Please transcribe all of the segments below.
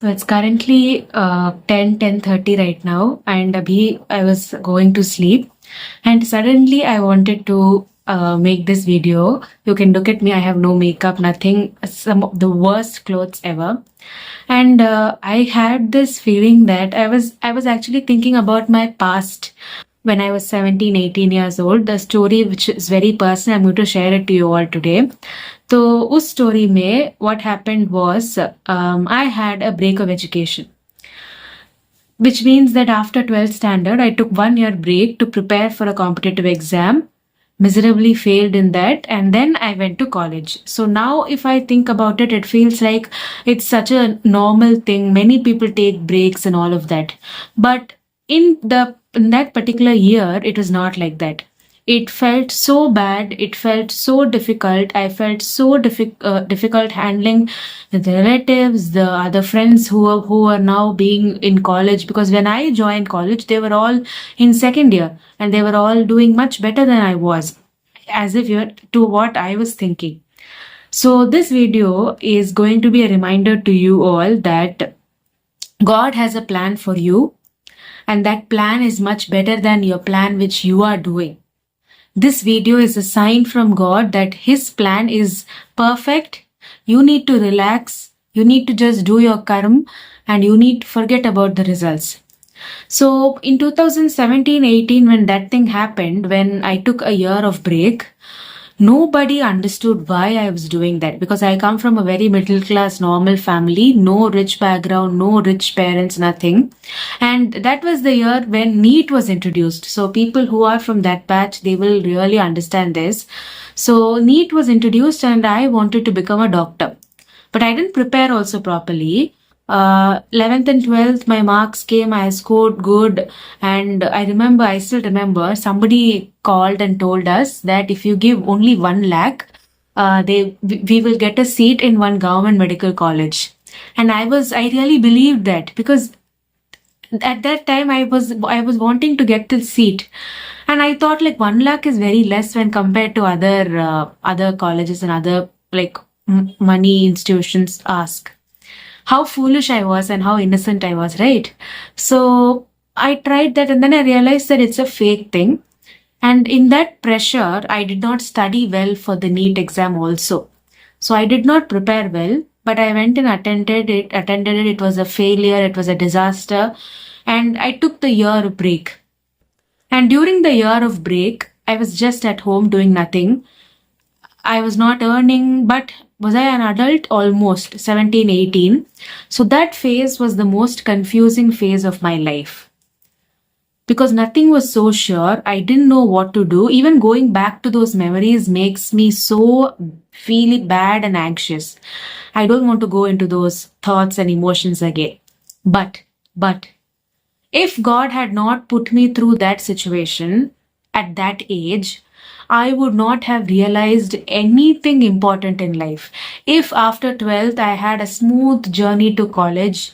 So it's currently 10:30 right now, and abhi I was going to sleep, and suddenly I wanted to make this video. You can look at me. I have no makeup, nothing. Some of the worst clothes ever, and I had this feeling that I was actually thinking about my past when I was 17, 18 years old. The story, which is very personal, I'm going to share it to you all today. तो उस story में what happened was I had a break of education, which means that after 12th standard I took 1 year break to prepare for a competitive exam, miserably failed in that, and then I went to college. So now if I think about it, it feels like it's such a normal thing. Many people take breaks and all of that, but in that particular year it was not like that. It felt so bad. It felt so difficult. I felt so difficult handling the relatives, the other friends who are now being in college. Because when I joined college, they were all in second year and they were all doing much better than I was, as if you're to what I was thinking. So this video is going to be a reminder to you all that God has a plan for you, and that plan is much better than your plan which you are doing. This video is a sign from God that His plan is perfect. You need to relax. You need to just do your karma and you need to forget about the results. So in 2017-18, when that thing happened, when I took a year of break, nobody understood why I was doing that, because I come from a very middle class normal family, no rich background, no rich parents, nothing. And that was the year when NEET was introduced. So people who are from that batch, they will really understand this. So NEET was introduced and I wanted to become a doctor, but I didn't prepare also properly. 11th and 12th, my marks came, I scored good, and I still remember somebody called and told us that if you give only 1 lakh, we will get a seat in one government medical college. And I really believed that, because at that time I was wanting to get the seat, and I thought like 1 lakh is very less when compared to other colleges and other like money institutions ask. How foolish I was and how innocent I was, right? So I tried that and then I realized that it's a fake thing. And in that pressure, I did not study well for the NEET exam also. So I did not prepare well, but I went and attended it. It was a failure. It was a disaster. And I took the year break. And during the year of break, I was just at home doing nothing. I was not earning, but was I an adult? Almost 17, 18. So that phase was the most confusing phase of my life, because nothing was so sure. I didn't know what to do. Even going back to those memories makes me so feel bad and anxious. I don't want to go into those thoughts and emotions again. But if God had not put me through that situation at that age, I would not have realized anything important in life. If after 12th I had a smooth journey to college,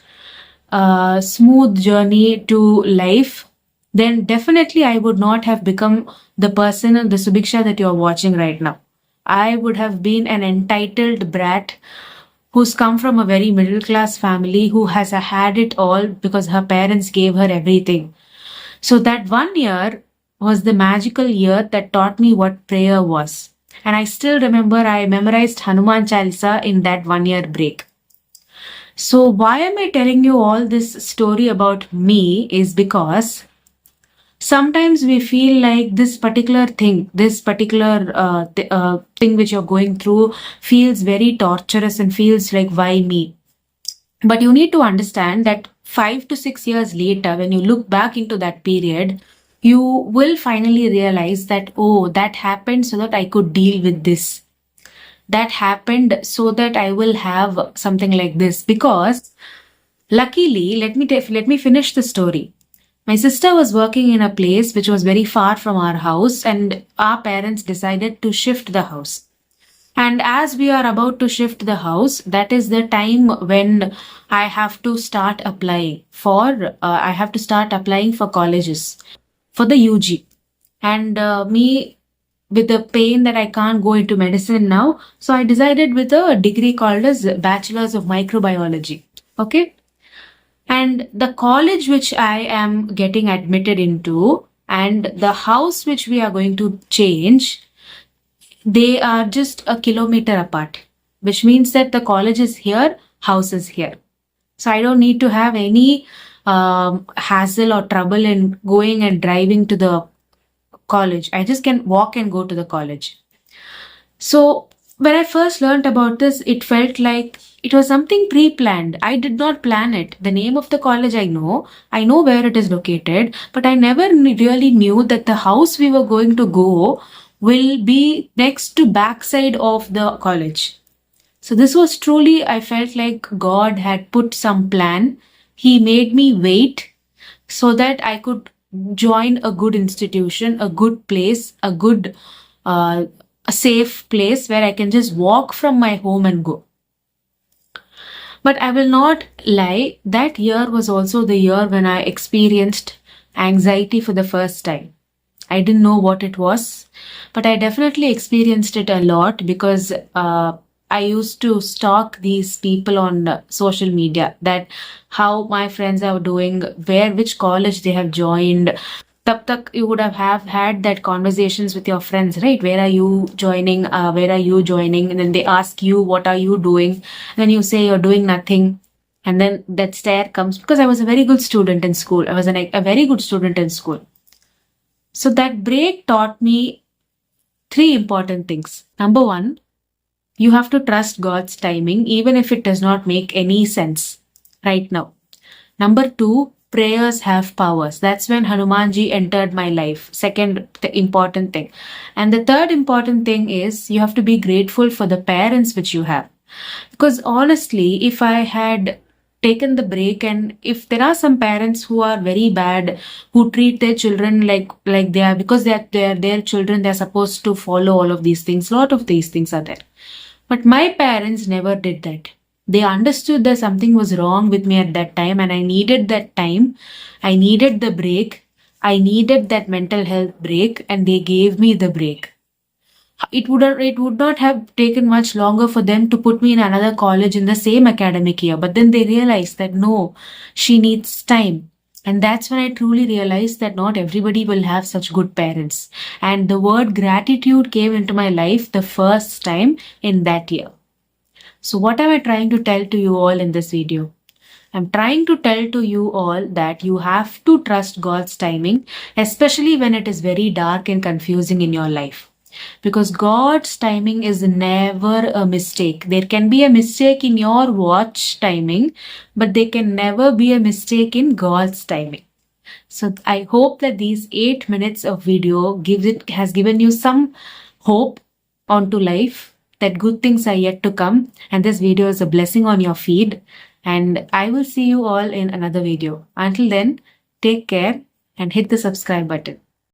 a smooth journey to life, then definitely I would not have become the person, the Subiksha that you're watching right now. I would have been an entitled brat who's come from a very middle class family, who has had it all because her parents gave her everything. So that 1 year was the magical year that taught me what prayer was. And I still remember I memorized Hanuman Chalisa in that 1 year break. So why am I telling you all this story about me is because sometimes we feel like this particular thing, thing which you're going through feels very torturous and feels like, why me? But you need to understand that 5 to 6 years later, when you look back into that period, you will finally realize that, oh, that happened so that I could deal with this. That happened so that I will have something like this. Because luckily, let me finish the story. My sister was working in a place which was very far from our house, and our parents decided to shift the house. And as we are about to shift the house, that is the time when I have to start applying for colleges, for the UG. And me, with the pain that I can't go into medicine now, so I decided with a degree called as Bachelor's of Microbiology. Okay. And the college which I am getting admitted into and the house which we are going to change, they are just a kilometer apart, which means that the college is here, house is here. So I don't need to have any hassle or trouble in going and driving to the college. I just can walk and go to the college. So when I first learned about this, it felt like it was something pre-planned. I did not plan it. The name of the college I know where it is located, but I never really knew that the house we were going to go will be next to backside of the college. So this was truly, I felt like God had put some plan. He made me wait so that I could join a good institution, a good place, a safe place where I can just walk from my home and go. But I will not lie, that year was also the year when I experienced anxiety for the first time. I didn't know what it was, but I definitely experienced it a lot because I used to stalk these people on social media, that how my friends are doing, which college they have joined. Tab tak you would have had that conversations with your friends, right? Where are you joining? Where are you joining? And then they ask you, what are you doing? Then you say you're doing nothing. And then that stare comes because I was a very good student in school. I was a very good student in school. So that break taught me three important things. Number one, you have to trust God's timing, even if it does not make any sense right now. Number two, prayers have powers. That's when Hanumanji entered my life. Second important thing. And the third important thing is you have to be grateful for the parents which you have. Because honestly, if I had taken the break, and if there are some parents who are very bad, who treat their children like they are, because they're their children, they're supposed to follow all of these things. A lot of these things are there. But my parents never did that. They understood that something was wrong with me at that time and I needed that time. I needed the break. I needed that mental health break and they gave me the break. It would not have taken much longer for them to put me in another college in the same academic year. But then they realized that no, she needs time. And that's when I truly realized that not everybody will have such good parents. And the word gratitude came into my life the first time in that year. So what am I trying to tell to you all in this video? I'm trying to tell to you all that you have to trust God's timing, especially when it is very dark and confusing in your life. Because God's timing is never a mistake. There can be a mistake in your watch timing, but there can never be a mistake in God's timing. So I hope that these 8 minutes of video has given you some hope onto life, that good things are yet to come, and this video is a blessing on your feed. And I will see you all in another video. Until then, take care and hit the subscribe button.